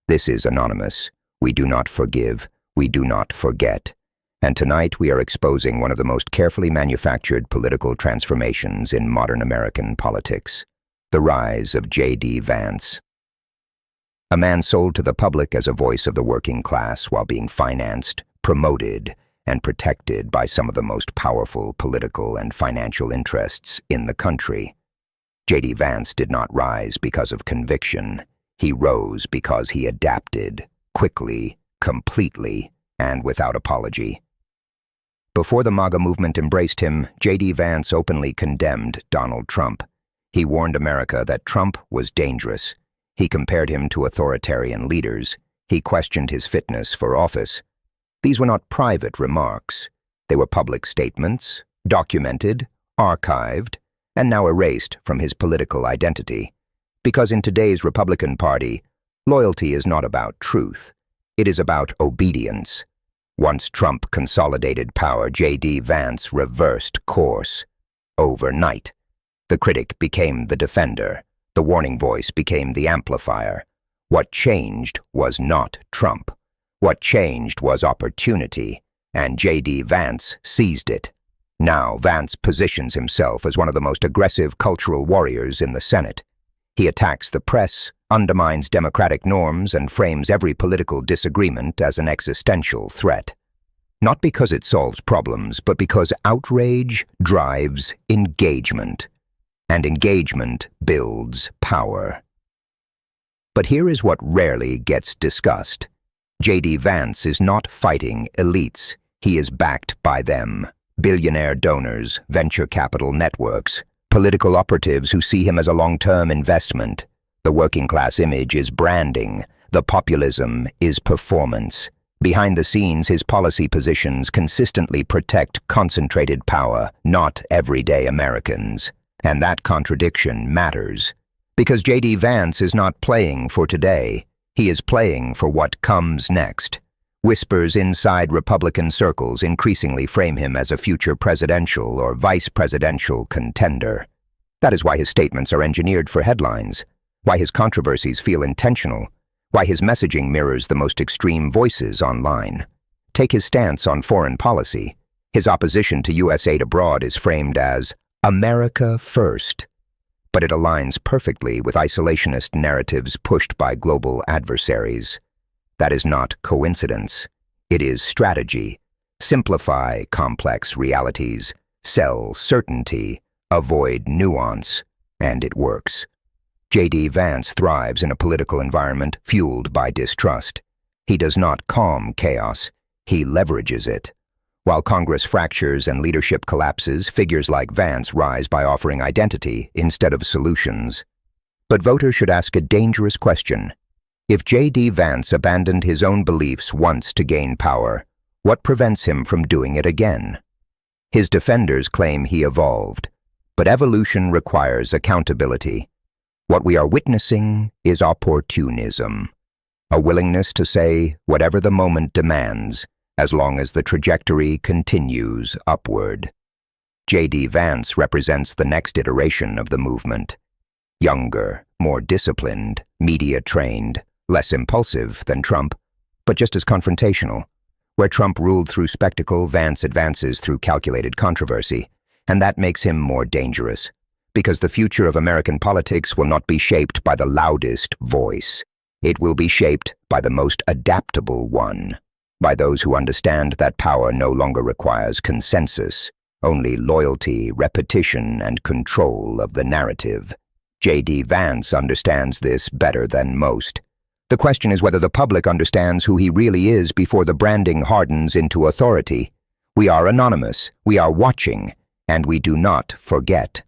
This is Anonymous. We do not forgive. We do not forget. And tonight we are exposing one of the most carefully manufactured political transformations in modern American politics: the rise of JD Vance. A man sold to the public as a voice of the working class while being financed, promoted, and protected by some of the most powerful political and financial interests in the country. JD Vance did not rise because of conviction. He rose because he adapted, quickly, completely, and without apology. Before the MAGA movement embraced him, JD Vance openly condemned Donald Trump. He warned America that Trump was dangerous. He compared him to authoritarian leaders. He questioned his fitness for office. These were not private remarks. They were public statements, documented, archived, and now erased from his political identity. Because in today's Republican Party, loyalty is not about truth. It is about obedience. Once Trump consolidated power, JD Vance reversed course. Overnight. The critic became the defender. The warning voice became the amplifier. What changed was not Trump. What changed was opportunity, and JD Vance seized it. Now Vance positions himself as one of the most aggressive cultural warriors in the Senate. He attacks the press, undermines democratic norms, and frames every political disagreement as an existential threat. Not because it solves problems, but because outrage drives engagement, and engagement builds power. But here is what rarely gets discussed. JD Vance is not fighting elites. He is backed by them. Billionaire donors, venture capital networks, political operatives who see him as a long-term investment. The working class image is branding. The populism is performance. Behind the scenes, his policy positions consistently protect concentrated power, not everyday Americans. And that contradiction matters. Because JD Vance is not playing for today. He is playing for what comes next. Whispers inside Republican circles increasingly frame him as a future presidential or vice presidential contender. That is why his statements are engineered for headlines, why his controversies feel intentional, why his messaging mirrors the most extreme voices online. Take his stance on foreign policy. His opposition to U.S. aid abroad is framed as America first, but it aligns perfectly with isolationist narratives pushed by global adversaries. That is not coincidence. It is strategy. Simplify complex realities, sell certainty, avoid nuance, and it works. JD Vance thrives in a political environment fueled by distrust. He does not calm chaos, he leverages it. While Congress fractures and leadership collapses, figures like Vance rise by offering identity instead of solutions. But voters should ask a dangerous question. If JD Vance abandoned his own beliefs once to gain power, what prevents him from doing it again? His defenders claim he evolved, but evolution requires accountability. What we are witnessing is opportunism, a willingness to say whatever the moment demands, as long as the trajectory continues upward. JD Vance represents the next iteration of the movement. Younger, more disciplined, media-trained, less impulsive than Trump, but just as confrontational. Where Trump ruled through spectacle, Vance advances through calculated controversy, and that makes him more dangerous, because the future of American politics will not be shaped by the loudest voice. It will be shaped by the most adaptable one, by those who understand that power no longer requires consensus, only loyalty, repetition, and control of the narrative. JD Vance understands this better than most. The question is whether the public understands who he really is before the branding hardens into authority. We are anonymous, we are watching, and we do not forget.